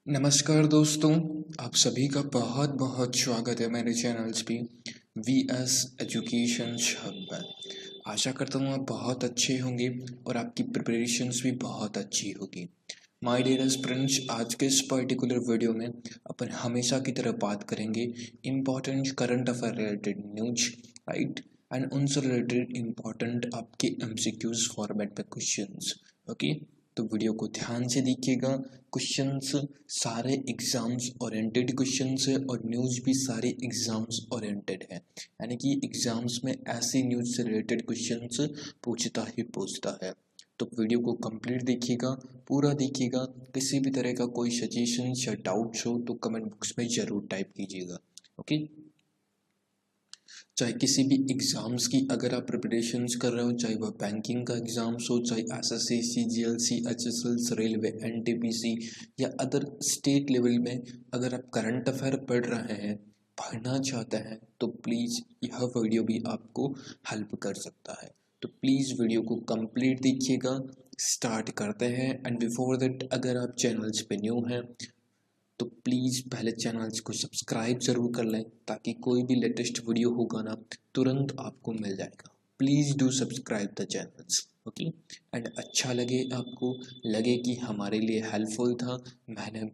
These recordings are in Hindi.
नमस्कार दोस्तों, आप सभी का बहुत बहुत स्वागत है मेरे चैनल्स पे वी एस एजुकेशन हब पर। आशा करता हूँ आप बहुत अच्छे होंगे और आपकी प्रिपरेशंस भी बहुत अच्छी होगी। माय डियर फ्रेंड्स, आज के इस पर्टिकुलर वीडियो में अपन हमेशा की तरह बात करेंगे important current affair related news, right, and उनसे रिलेटेड इम्पॉर्टेंट आपके एमसीक्यूज फॉर्मेट में क्वेश्चंस। ओके, तो वीडियो को ध्यान से देखिएगा। क्वेश्चंस सारे एग्जाम्स ओरिएंटेड क्वेश्चंस है और न्यूज़ भी सारे एग्जाम्स ओरिएंटेड है, यानी कि एग्जाम्स में ऐसी न्यूज़ से रिलेटेड क्वेश्चंस पूछता ही पूछता है। तो वीडियो को कंप्लीट देखिएगा, पूरा देखिएगा। किसी भी तरह का कोई सजेशन या डाउट्स हो तो कमेंट बॉक्स में ज़रूर टाइप कीजिएगा। ओके, चाहे किसी भी एग्ज़ाम्स की अगर आप प्रिपरेशंस कर रहे हो, चाहे वह बैंकिंग का एग्ज़ाम्स हो, चाहे एसएससी, सीजीएलसी, एचएसएल, रेलवे, एनटीपीसी या अदर स्टेट लेवल में अगर आप करंट अफेयर पढ़ रहे हैं, पढ़ना चाहते हैं, तो प्लीज़ यह वीडियो भी आपको हेल्प कर सकता है। तो प्लीज़ वीडियो को कंप्लीट देखिएगा। स्टार्ट करते हैं। एंड बिफोर दैट, अगर आप चैनल्स पे न्यू हैं तो प्लीज़ पहले चैनल्स को सब्सक्राइब ज़रूर कर लें, ताकि कोई भी लेटेस्ट वीडियो होगा ना तुरंत आपको मिल जाएगा। Please do subscribe the channels. Okay, and अच्छा लगे, आपको लगे कि हमारे लिए हेल्पफुल था, मैंने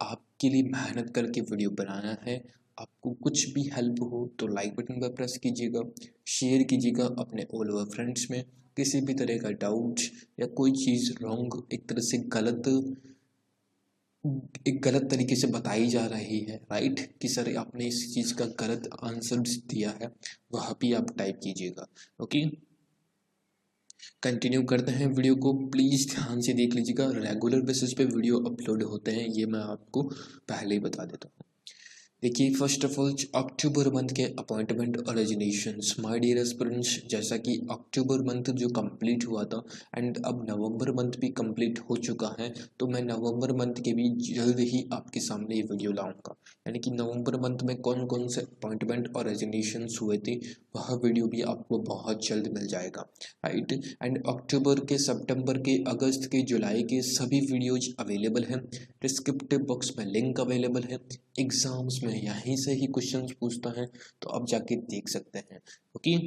आपके लिए मेहनत करके वीडियो बनाया है, आपको कुछ भी हेल्प हो तो लाइक बटन पर प्रेस कीजिएगा, शेयर कीजिएगा अपने ऑल ओवर फ्रेंड्स में। किसी भी तरह का डाउट या कोई चीज़ रॉन्ग, एक तरह से एक गलत तरीके से बताई जा रही है, राइट, कि सर आपने इस चीज़ का गलत आंसर दिया है, वह भी आप टाइप कीजिएगा। ओके, कंटिन्यू करते हैं वीडियो को। प्लीज़ ध्यान से देख लीजिएगा। रेगुलर बेसिस पे वीडियो अपलोड होते हैं, ये मैं आपको पहले ही बता देता हूँ। देखिए, first of all October month के अपॉइंटमेंट और रेजिग्नेशंस। माय डियर एस्पिरेंट्स, जैसा कि अक्टूबर मंथ जो कंप्लीट हुआ था एंड अब नवंबर मंथ भी कंप्लीट हो चुका है, तो मैं नवंबर मंथ के भी जल्द ही आपके सामने ये वीडियो लाऊंगा। यानी कि नवंबर मंथ में कौन कौन से अपॉइंटमेंट और रेजिग्नेशंस हुए थे, वह वीडियो भी आपको बहुत जल्द मिल जाएगा, राइट। एंड अक्टूबर के, सितंबर के, अगस्त के, जुलाई के सभी वीडियोज अवेलेबल हैं। डिस्क्रिप्टिव बॉक्स में लिंक अवेलेबल है। एग्जाम्स में यहीं से ही क्वेश्चंस पूछता है, तो आप जाके देख सकते हैं। ओके,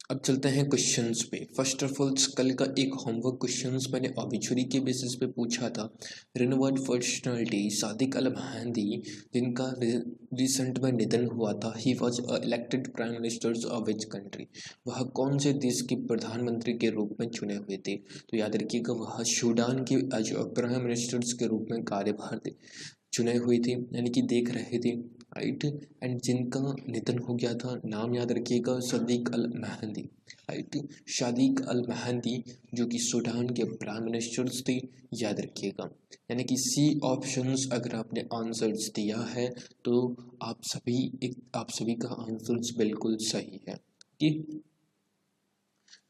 अब चलते हैं क्वेश्चंस पे। फर्स्ट ऑफ ऑल, कल का एक होमवर्क क्वेश्चंस मैंने ऑबिचुरी के बेसिस पे पूछा था। रिनोवर्ड पर्सनालिटी सादिक अल मेहंदी, जिनका रिसेंट में निधन हुआ था, he was elected prime ministers of which country, वह कौन से देश के प्रधानमंत्री के रूप में चुने हुए थे। तो याद रखिएगा, वह सूडान के प्राइम मिनिस्टर्स के रूप में कार्यभार चुने हुई थी, यानी कि देख रहे थे, राइट। एंड जिनका निधन हो गया था, नाम याद रखिएगा, सदीक अल मेहंदी, राइट, शादीक अल मेहंदी, जो कि सूडान के प्राइम मिनिस्टर्स थे, याद रखिएगा। यानी कि सी ऑप्शंस अगर आपने आंसर्स दिया है तो आप सभी का आंसर्स बिल्कुल सही है कि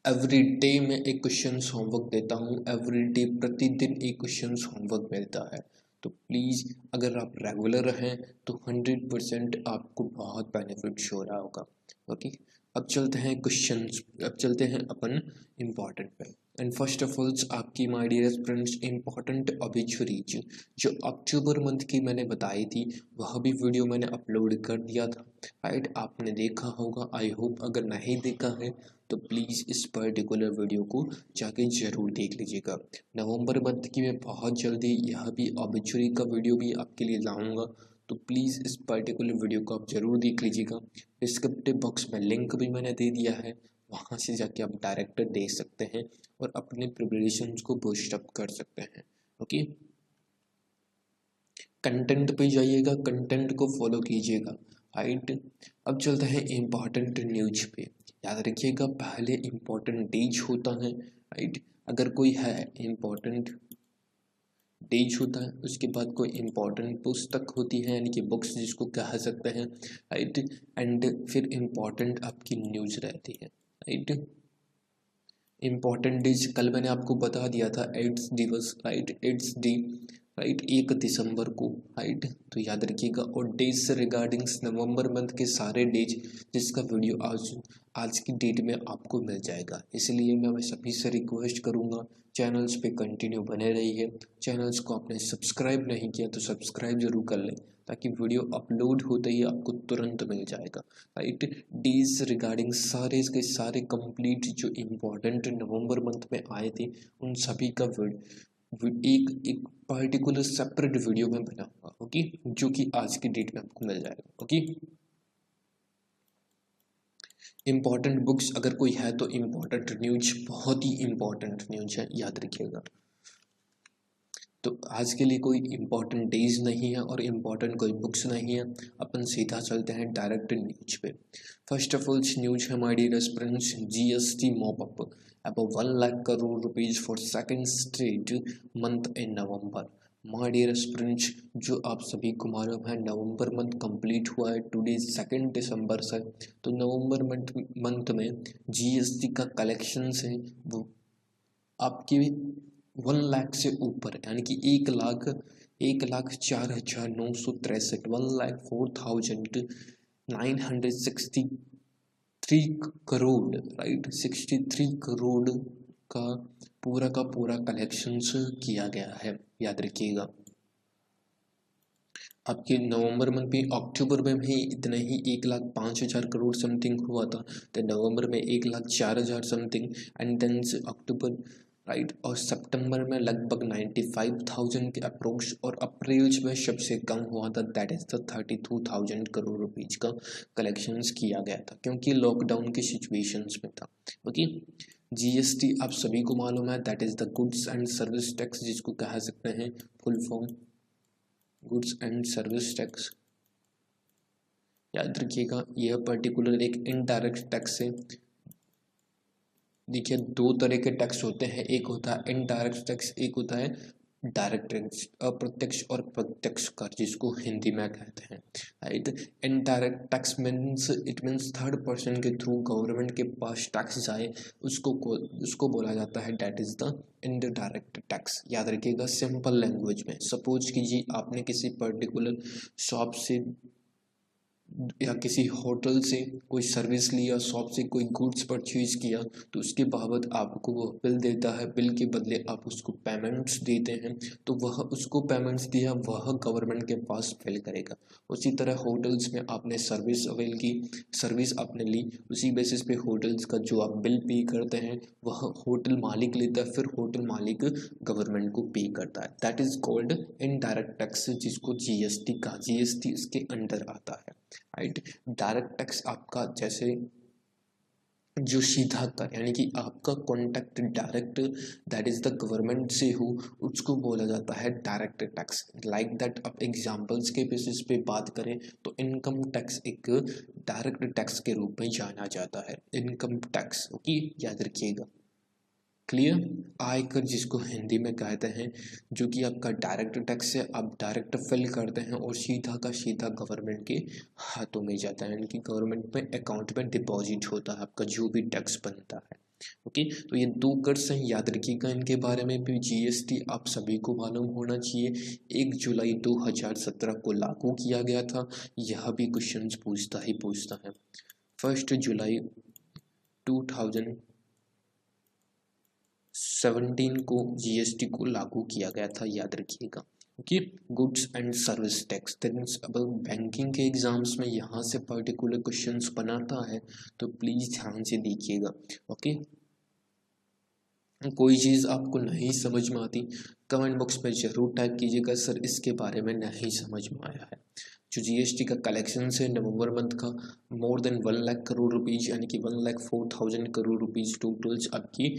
एवरी डे में एक क्वेश्चन होमवर्क देता हूँ, एवरी डे प्रतिदिन एक क्वेश्चन होमवर्क मिलता है। तो प्लीज़ अगर आप रेगुलर हैं तो 100% आपको बहुत बेनिफिट हो रहा होगा। ओके, अब चलते हैं क्वेश्चंस, अब चलते हैं अपन इम्पॉर्टेंट पे। एंड फर्स्ट ऑफ ऑल, आपकी my dear friends important obituaries जो अक्टूबर मंथ की मैंने बताई थी, वह भी वीडियो मैंने अपलोड कर दिया था, राइट। आपने देखा होगा, आई होप। अगर नहीं देखा है तो प्लीज़ इस पर्टिकुलर वीडियो को जाके ज़रूर देख लीजिएगा। नवंबर मंथ की मैं बहुत जल्दी यह भी ऑबिचुरी का वीडियो भी आपके लिए लाऊंगा, तो प्लीज़ इस पर्टिकुलर वीडियो को आप ज़रूर देख लीजिएगा। डिस्क्रिप्टिव बॉक्स में लिंक भी मैंने दे दिया है, वहाँ से जाके आप डायरेक्ट देख सकते हैं और अपने प्रिपरेशन को बूस्ट अप कर सकते हैं। ओके, कंटेंट पे जाइएगा, कंटेंट को फॉलो कीजिएगा, राइट। अब चलते हैं इम्पॉर्टेंट न्यूज पे। याद रखिएगा, पहले इम्पॉर्टेंट डेज होता है, राइट। अगर कोई है इम्पॉर्टेंट डेज होता है, उसके बाद कोई इम्पॉर्टेंट पुस्तक होती है, यानी कि बुक्स जिसको कह सकते हैं, राइट। एंड फिर इम्पॉर्टेंट आपकी न्यूज रहती है, राइट। इम्पॉर्टेंट डेज कल मैंने आपको बता दिया था, एड्स दिवस, राइट, एड्स डे, राइट, 1 दिसंबर को, राइट, तो याद रखिएगा। और डेज से रिगार्डिंग नवंबर मंथ के सारे डेज जिसका वीडियो आज की डेट में आपको मिल जाएगा। इसलिए मैं सभी से रिक्वेस्ट करूंगा, चैनल्स पे कंटिन्यू बने रहिए। चैनल्स को आपने सब्सक्राइब नहीं किया तो सब्सक्राइब जरूर कर लें, ताकि वीडियो अपलोड होते ही आपको तुरंत मिल जाएगा। राइट, डेज रिगार्डिंग सारे के सारे कंप्लीट जो इम्पोर्टेंट नवंबर मंथ में आए थे उन सभी का एक पर्टिकुलर सेपरेट वीडियो में बनाऊंगा, ओके, जो कि आज की डेट में आपको मिल जाएगा। ओके, इम्पॉर्टेंट बुक्स अगर कोई है तो इम्पॉर्टेंट न्यूज, बहुत ही इम्पॉर्टेंट न्यूज है, याद रखिएगा। तो आज के लिए कोई इम्पोर्टेंट डेज नहीं है और इम्पोर्टेंट कोई बुक्स नहीं है, अपन सीधा चलते हैं डायरेक्ट न्यूज पे। फर्स्ट ऑफ ऑल न्यूज है my dear students, GST mop up above 1 lakh crore rupees for second straight month in November। My dear students, जो आप सभी को मालूम है नवंबर मंथ कंप्लीट हुआ है टुडे 2 दिसंबर से, तो नवंबर मंथ में जीएसटी का कलेक्शन है वो आपकी 1 लाख से ऊपर, यानी कि 1,04,963, 1,04,963 करोड़, राइट, 63 करोड़ का पूरा कलेक्शन किया गया है, याद रखिएगा। आपके नवंबर मंथ में, अक्टूबर में भी इतना ही 1,05,000 करोड़ समथिंग हुआ था, तो नवंबर में 1,04,000 something, and then October, right, और सितंबर में लगभग 95,000 के अप्रोक्स, और अप्रैल में सबसे कम हुआ था, that is the 32,000 crore rupees का कलेक्शंस किया गया था, क्योंकि लॉकडाउन की सिचुएशंस में था। ओके, जीएसटी आप सभी को मालूम है, that is the goods and service tax, जिसको कह सकते हैं full form goods and service tax. याद रखिएगा, यह पर्टिकुलर एक इनडायरेक्ट टैक्स है। देखिए, 2 तरह के टैक्स होते हैं, एक होता है इनडायरेक्ट टैक्स, एक होता है डायरेक्ट टैक्स, अप्रत्यक्ष और प्रत्यक्ष कर, जिसको हिंदी में कहते हैं, right. Indirect tax means it means third person के थ्रू गवर्नमेंट के पास टैक्स जाए, उसको बोला जाता है that is the indirect tax. याद रखिएगा सिंपल लैंग्वेज में, सपोज कीजिए आपने किसी पर्टिकुलर शॉप से या किसी होटल से कोई सर्विस लिया, शॉप से कोई गुड्स परचेज किया, तो उसके बाबत आपको वो बिल देता है, बिल के बदले आप उसको पेमेंट्स देते हैं, तो वह उसको पेमेंट्स दिया वह गवर्नमेंट के पास बिल करेगा। उसी तरह होटल्स में आपने सर्विस अवेल की, सर्विस आपने ली, उसी बेसिस पे होटल्स का जो आप बिल पे करते हैं वह होटल मालिक लेता है, फिर होटल मालिक गवर्नमेंट को पे करता है, that is called indirect tax, जिसको जीएसटी का, जीएसटी इसके अंडर आता है, राइट। डायरेक्ट टैक्स आपका जैसे जो सीधा कर, यानी कि आपका contact direct that is the government से हो, उसको बोला जाता है डायरेक्ट टैक्स। लाइक दैट आप एग्जांपल्स के बेसिस पे बात करें तो इनकम टैक्स एक डायरेक्ट टैक्स के रूप में जाना जाता है, इनकम टैक्स। ओके, याद रखिएगा, क्लियर। आयकर जिसको हिंदी में कहते हैं, जो कि आपका डायरेक्ट टैक्स है, आप डायरेक्ट फिल करते हैं और सीधा का सीधा गवर्नमेंट के हाथों में जाता है, यानी कि गवर्नमेंट में अकाउंट में डिपॉजिट होता है आपका जो भी टैक्स बनता है। ओके, तो ये 2 कर्स हैं, याद रखिएगा इनके बारे में भी। जीएसटी आप सभी को मालूम होना चाहिए 1 जुलाई 2017 को लागू किया गया था, यह भी क्वेश्चन पूछता है। 1 जुलाई 2017 को जीएसटी को लागू किया गया था, याद रखिएगा। Okay, goods and service tax, अब बैंकिंग के एग्जाम्स में यहाँ से पर्टिकुलर क्वेश्चंस बनाता है, तो प्लीज ध्यान से देखिएगा। ओके, कोई चीज़ आपको नहीं समझ में आती कमेंट बॉक्स में जरूर टाइप कीजिएगा, सर इसके बारे में नहीं समझ में आया है। जो जीएसटी का कलेक्शन है नवंबर मंथ का, more than 1 lakh crore rupees, यानी कि 1,04,000 करोड़ रुपीज टोटल्स आपकी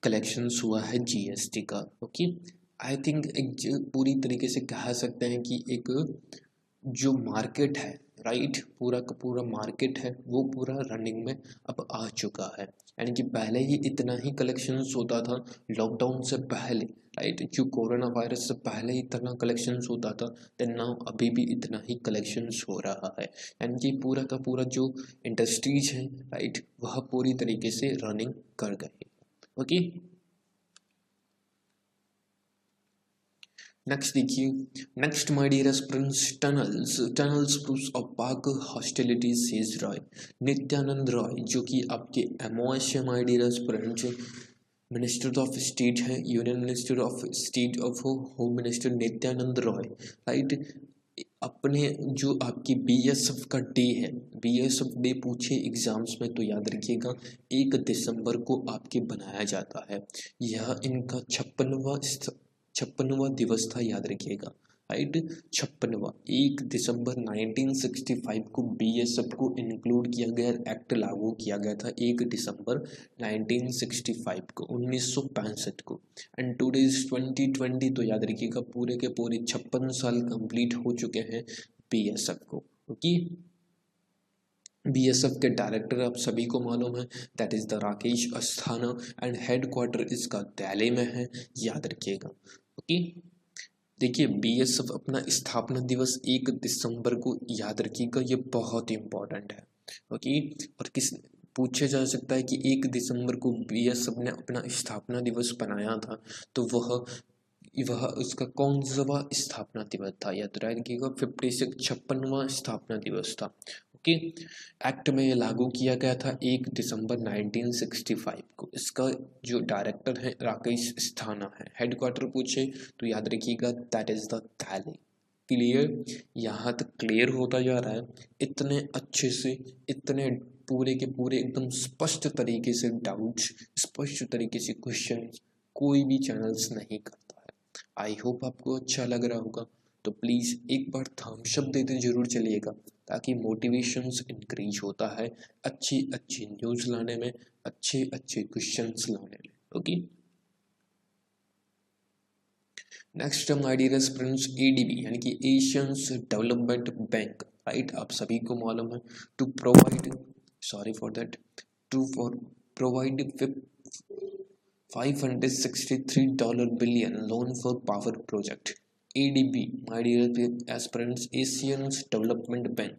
कलेक्शंस हुआ है जीएसटी का। ओके, आई थिंक एक पूरी तरीके से कह सकते हैं कि एक जो मार्केट है, राइट, पूरा का पूरा मार्केट है वो पूरा रनिंग में अब आ चुका है, यानी कि पहले ही इतना ही कलेक्शंस होता था लॉकडाउन से पहले, राइट, जो कोरोना वायरस से पहले ही इतना कलेक्शंस होता था, देन नाउ अभी भी इतना ही कलेक्शंस हो रहा है, यानी कि पूरा का पूरा जो इंडस्ट्रीज है, राइट, वह पूरी तरीके से रनिंग कर गए। ओके, नेक्स्ट देखिए, next my dear aspirants, tunnels proofs of Pak hostilities says Roy, Nityanand Roy, जो कि आपके एमओएस है my dear aspirants, minister of state है, union minister of state of home minister Nityanand Roy, right. अपने जो आपकी बीएसएफ का डे है, बीएसएफ डे पूछे एग्जाम्स में तो याद रखिएगा 1 दिसंबर को आपके बनाया जाता है। यह इनका 56वां दिवस था, याद रखिएगा, राइट। 56वां 1 दिसंबर 1965 को बीएसएफ को इंक्लूड किया गया, एक्ट लागू किया गया था 1 दिसंबर 1965 को, 1965 को। एंड टुडे इज 2020, तो याद रखिएगा पूरे के पूरे 56 साल कंप्लीट हो चुके हैं बीएसएफ को। ओके, बीएसएफ के डायरेक्टर आप सभी को मालूम है, that is the Rakesh Asthana, and headquarter इसका दिल्ली में है, याद रखिएगा। ओके, देखिए बीएसएफ अपना स्थापना दिवस 1 दिसंबर को, याद रखिएगा, ये बहुत इंपॉर्टेंट है। ओके, और किस पूछा जा सकता है कि 1 दिसंबर को बीएसएफ ने अपना स्थापना दिवस बनाया था, तो वह उसका कौन सा स्थापना दिवस था, याद रखिएगा 56वां स्थापना दिवस था। ओके, एक्ट में ये लागू किया गया था 1 दिसंबर 1965 को। इसका जो डायरेक्टर है राकेश अस्थाना है, हेडक्वार्टर पूछे तो याद रखिएगा that is the Delhi. Clear, यहाँ तक क्लियर होता जा रहा है। इतने अच्छे से, इतने पूरे के पूरे एकदम स्पष्ट तरीके से डाउट्स, स्पष्ट तरीके से क्वेश्चन कोई भी चैनल्स नहीं करता है। आई होप आपको अच्छा लग रहा होगा, तो प्लीज़ एक बार थम्स अप देते जरूर चलिएगा, ताकि मोटिवेशंस इंक्रीज होता है अच्छी अच्छी न्यूज़ लाने में, अच्छे अच्छे क्वेश्चंस लाने में। Okay, next my dear students, ADB यानी कि एशियंस डेवलपमेंट बैंक, राइट। आप सभी को मालूम है, to provide, sorry for that, to for provide $563 billion loan for power project. ADB my dear aspirants, Asians development bank,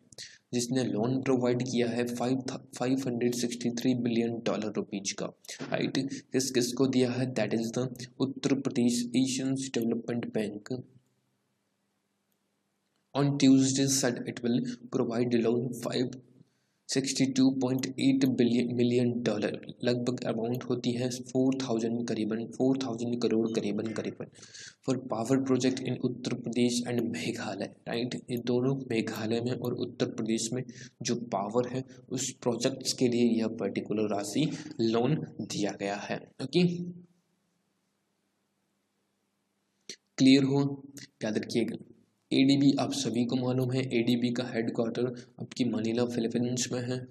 जिसने लोन प्रोवाइड किया है $563 बिलियन रुपीज का, राइट। किसको दिया है, that is the Uttar Pradesh Asians development bank on Tuesday said it will provide loan 62.8 million dollar, लगभग अमाउंट होती है 4000 करीबन 4000 करोड़ करीबन for power project in Uttar Pradesh and Meghalaya, right. ये दोनों मेघालय में और उत्तर प्रदेश में जो पावर है उस प्रोजेक्ट्स के लिए यह पर्टिकुलर राशि लोन दिया गया है। ओके, क्लियर हो, याद रखिएगा। एडीबी आप सभी को मालूम है, एडीबी का हेडक्वार्टर आपकी मनीला फिलीपींस में है।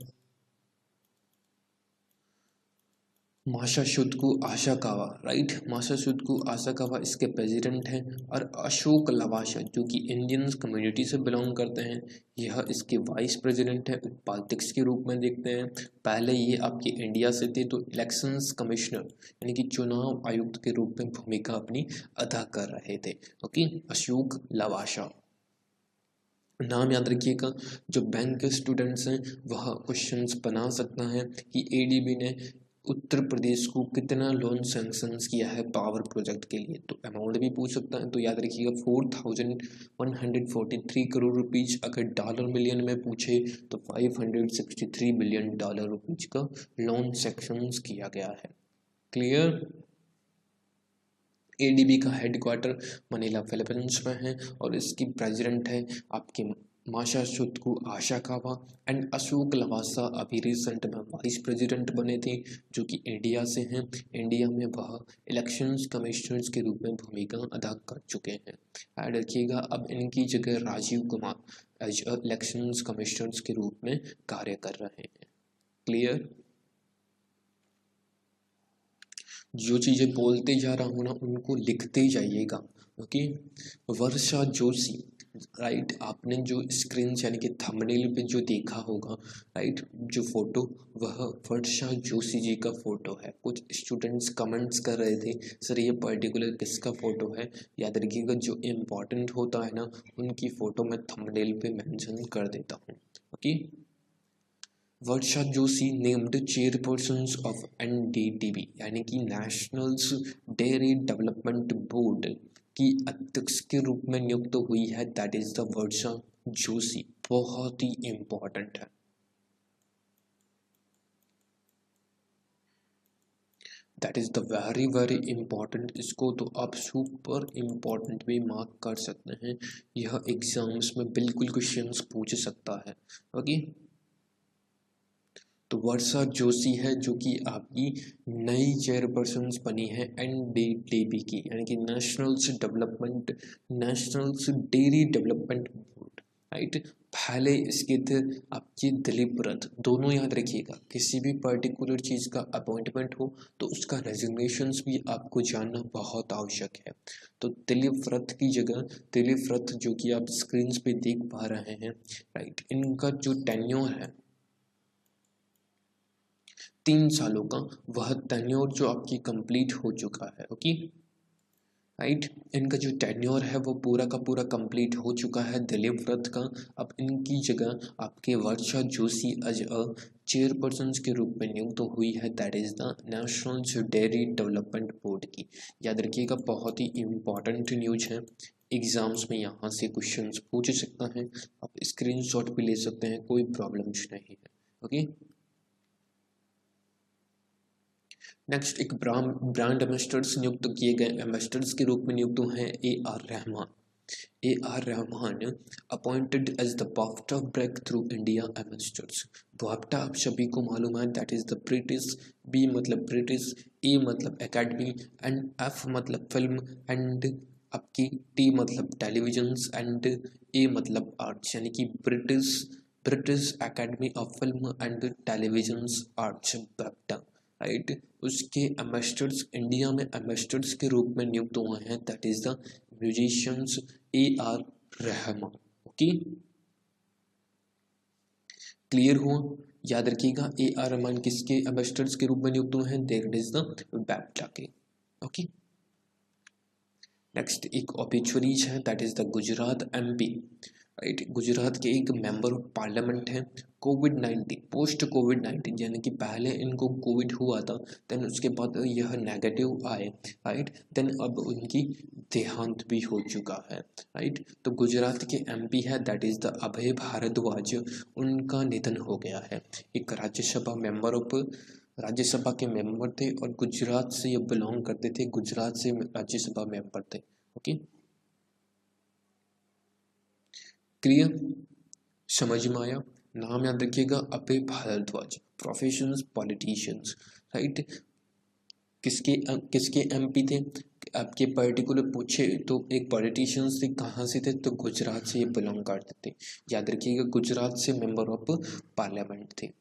मासाशुतकु आसाकावा, राइट, मासाशुतकु आसाकावा इसके प्रेसिडेंट हैं, और अशोक लवासा जो कि इंडियन कम्युनिटी से बिलोंग करते हैं, यह इसके वाइस प्रेसिडेंट है। उपाध्यक्ष के रूप में देखते हैं, पहले ये आपके इंडिया से थे, तो इलेक्शंस कमिश्नर यानी कि चुनाव आयुक्त के रूप में भूमिका अपनी अदा कर रहे थे। ओके, अशोक लवासा नाम याद रखिएगा। जो बैंक के स्टूडेंट्स हैं वह क्वेश्चंस बना सकता है कि एडीबी ने उत्तर प्रदेश को कितना लोन सैंक्शंस किया है पावर प्रोजेक्ट के लिए, तो अमाउंट भी पूछ सकता है। तो याद रखिएगा 4143 करोड़ रुपीज, अगर डॉलर मिलियन में पूछे तो $563 बिलियन रुपीज का लोन सैंक्शंस किया गया है। क्लियर, एडीबी का हेडक्वार्टर मनीला फिलीपींस में है, और इसकी प्रेसिडेंट है आपके मासाशुतकु आसाकावा, एंड अशोक लवासा अभी रिसेंट में वाइस प्रेसिडेंट बने थे, जो कि इंडिया से हैं। इंडिया में वह इलेक्शंस कमिश्नर्स के रूप में भूमिका अदा कर चुके हैं। याद रखिएगा, अब इनकी जगह Rajiv Kumar as elections commissioners के रूप में कार्य कर रहे हैं। क्लियर, जो चीज़ें बोलते जा रहा हूँ ना उनको लिखते जाइएगा। ओके, वर्षा जोशी, राइट, आपने जो स्क्रीन यानी कि थंबनेल पे जो देखा होगा, राइट, जो फोटो वह वर्षा जोशी जी का फोटो है। कुछ स्टूडेंट्स कमेंट्स कर रहे थे सर ये पर्टिकुलर किसका फोटो है। याद रखिएगा जो इम्पोर्टेंट होता है ना उनकी फ़ोटो मैं थंबनेल पे मेंशन कर देता हूँ। Okay, Varsha Joshi named chairpersons of NDTB यानी कि नेशनल्स डेयरी डेवलपमेंट बोर्ड की अध्यक्ष के रूप में नियुक्त हुई है, दैट इज द वर्षा जोशी। बहुत ही इंपॉर्टेंट है। That is the very very important. इसको तो आप सुपर इंपॉर्टेंट भी मार्क कर सकते हैं। यह एग्जाम्स में बिल्कुल क्वेश्चंस पूछ सकता है। ओके, तो वर्षा जोशी है जो कि आपकी नई चेयरपर्सन बनी है एनडीटीबी की, यानी कि nationals dairy development board, right. पहले इसके थे आपकी दिलीप रथ। दोनों याद रखिएगा, किसी भी पर्टिकुलर चीज़ का अपॉइंटमेंट हो तो उसका रेजिग्नेशंस भी आपको जानना बहुत आवश्यक है। तो दिलीप रथ की जगह दिलीप रथ जो कि आप स्क्रीन पे देख पा रहे हैं, राइट, इनका जो टेन्योर है 3 सालों का, वह टेन्योर जो आपकी कंप्लीट हो चुका है। ओके, राइट, इनका जो टेन्योर है वो पूरा का पूरा कंप्लीट हो चुका है दिलीप रथ का। अब इनकी जगह आपके वर्षा जोशी एज अ चेयरपर्सन के रूप में नियुक्त तो हुई है, that is the national dairy development board की। याद रखिएगा, बहुत ही इम्पॉर्टेंट न्यूज है। एग्जाम्स में यहाँ से क्वेश्चंस पूछ सकता है, आप स्क्रीनशॉट भी ले सकते हैं, कोई प्रॉब्लम नहीं है। ओके, नेक्स्ट एक ब्रांड एम्बेसडर्स नियुक्त किए गए एम्बेसडर्स के रूप में नियुक्त हैं AR Rahman. AR Rahman appointed as the BAFTA breakthrough India ambassadors. BAFTA आप सभी को मालूम है, that is the British, B मतलब ब्रिटिश, A मतलब एकेडमी एंड F मतलब फिल्म एंड आपकी T मतलब टेलीविजन्स एंड A मतलब आर्ट्स, यानी कि British academy of film and televisions arts BAFTA, right. उसके एम्बेसडर्स इंडिया में एम्बेसडर्स के रूप में नियुक्त हुए हैं, that is the musicians AR Rahman. Okay, clear हुआ? याद रखिएगा, AR रहमान किसके एम्बेसडर्स के रूप में नियुक्त हुए हैं, दैट इज द बाफ्टा के। ओके, नेक्स्ट एक ऑब्ituaries है, that is the Gujarat MP, right. Gujarat के एक मेंबर ऑफ पार्लियामेंट है। कोविड-19 पोस्ट कोविड-19 यानी कि पहले इनको कोविड हुआ था, देन उसके बाद यह नेगेटिव आए, राइट, देन अब उनकी देहांत भी हो चुका है, राइट। तो गुजरात के MP है, दैट इज द अभय भारद्वाज, उनका निधन हो गया है। एक राज्यसभा के मेंबर थे और गुजरात से ये बिलोंग करते थे, गुजरात से राज्यसभा मेंबर थे। ओके, क्लियर, समझ में आया? नाम याद रखिएगा, अभय भारद्वाज, प्रोफेशनल पॉलिटिशियंस, राइट। किसके MP थे? आपके पर्टिकुलर पूछे तो एक पॉलिटिशियंस थे, कहाँ से थे, तो गुजरात से ये बिलोंग करते थे। याद रखिएगा, गुजरात से मेंबर ऑफ पार्लियामेंट थे।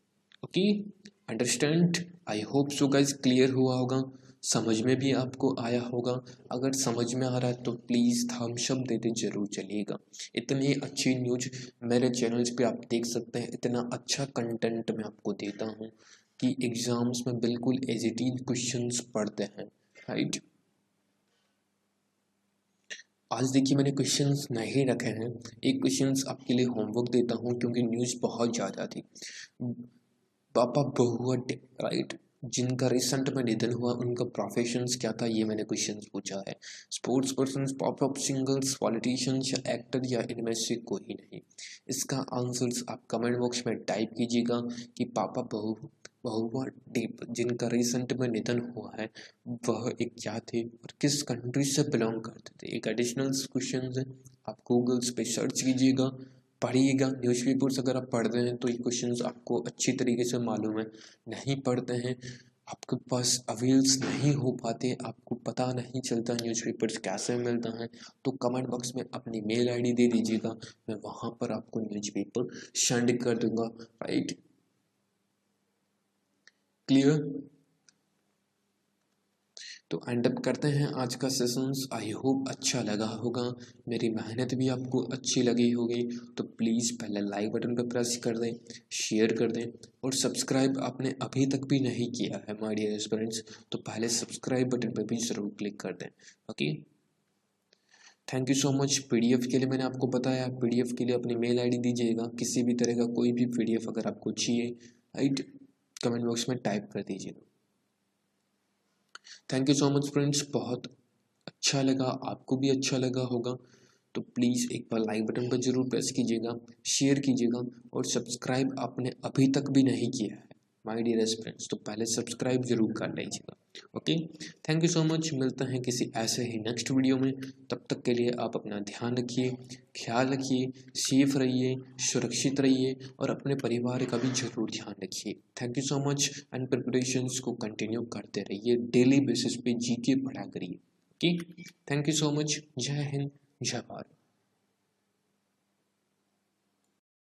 Okay, understand? I hope so guys, clear हुआ होगा, समझ में भी आपको आया होगा। अगर समझ में आ रहा है तो प्लीज़ थम्स अप देते जरूर चलिएगा। इतनी अच्छी न्यूज मेरे चैनल्स पे आप देख सकते हैं, इतना अच्छा कंटेंट मैं आपको देता हूँ कि एग्जाम्स में बिल्कुल एज इट इज क्वेश्चंस पढ़ते हैं, राइट। आज देखिए, मैंने क्वेश्चंस नहीं रखे हैं, एक क्वेश्चंस आपके लिए होमवर्क देता हूँ क्योंकि न्यूज़ बहुत ज़्यादा थी। पापा बहुआ डे, राइट, जिनका रिसेंट में निधन हुआ, उनका प्रोफेशंस क्या था, ये मैंने क्वेश्चंस पूछा है। Sports person, pop up singers, politicians या एक्टर, या इनमें से कोई नहीं। इसका आंसर्स आप कमेंट बॉक्स में टाइप कीजिएगा कि पापा बहुआ डे जिनका रिसेंट में निधन हुआ है, वह एक क्या थे और किस कंट्री से बिलोंग करते थे। एक एडिशनल क्वेश्चन है, आप गूगल्स पे सर्च कीजिएगा, पढ़िएगा। न्यूज़पेपर्स अगर आप पढ़ रहे हैं तो ये क्वेश्चंस आपको अच्छी तरीके से मालूम है। नहीं पढ़ते हैं, आपके पास अवेल्स नहीं हो पाते, आपको पता नहीं चलता न्यूज़पेपर्स कैसे मिलता है, तो कमेंट बॉक्स में अपनी मेल ID दे दीजिएगा, मैं वहाँ पर आपको न्यूज़पेपर सेंड कर दूंगा, राइट। क्लियर? तो एंड अप करते हैं आज का सेशंस। आई होप अच्छा लगा होगा, मेरी मेहनत भी आपको अच्छी लगी होगी। तो प्लीज़ पहले लाइक बटन पर प्रेस कर दें, शेयर कर दें, और सब्सक्राइब आपने अभी तक भी नहीं किया है माय डियर स्टूडेंट्स, तो पहले सब्सक्राइब बटन पर भी ज़रूर क्लिक कर दें। Okay, thank you so much. PDF के लिए मैंने आपको बताया, PDF के लिए अपनी मेल ID दीजिएगा। किसी भी तरह का कोई भी PDF अगर आपको चाहिए राइट, कमेंट बॉक्स में टाइप कर दीजिएगा। Thank you so much friends, बहुत अच्छा लगा, आपको भी अच्छा लगा होगा, तो प्लीज़ एक बार लाइक बटन पर जरूर प्रेस कीजिएगा, शेयर कीजिएगा, और सब्सक्राइब आपने अभी तक भी नहीं किया है माय डियरेस्ट फ्रेंड्स तो पहले सब्सक्राइब जरूर कर लीजिएगा। Okay, thank you so much, मिलते हैं किसी ऐसे ही नेक्स्ट वीडियो में। तब तक के लिए आप अपना ध्यान रखिए, ख्याल रखिए, सेफ रहिए, सुरक्षित रहिए, और अपने परिवार का भी जरूर ध्यान रखिए। Thank you so much, and preparations को कंटिन्यू करते रहिए, डेली बेसिस पे जीके पढ़ा करिए। Okay, thank you so much, जय हिंद, जय भारत।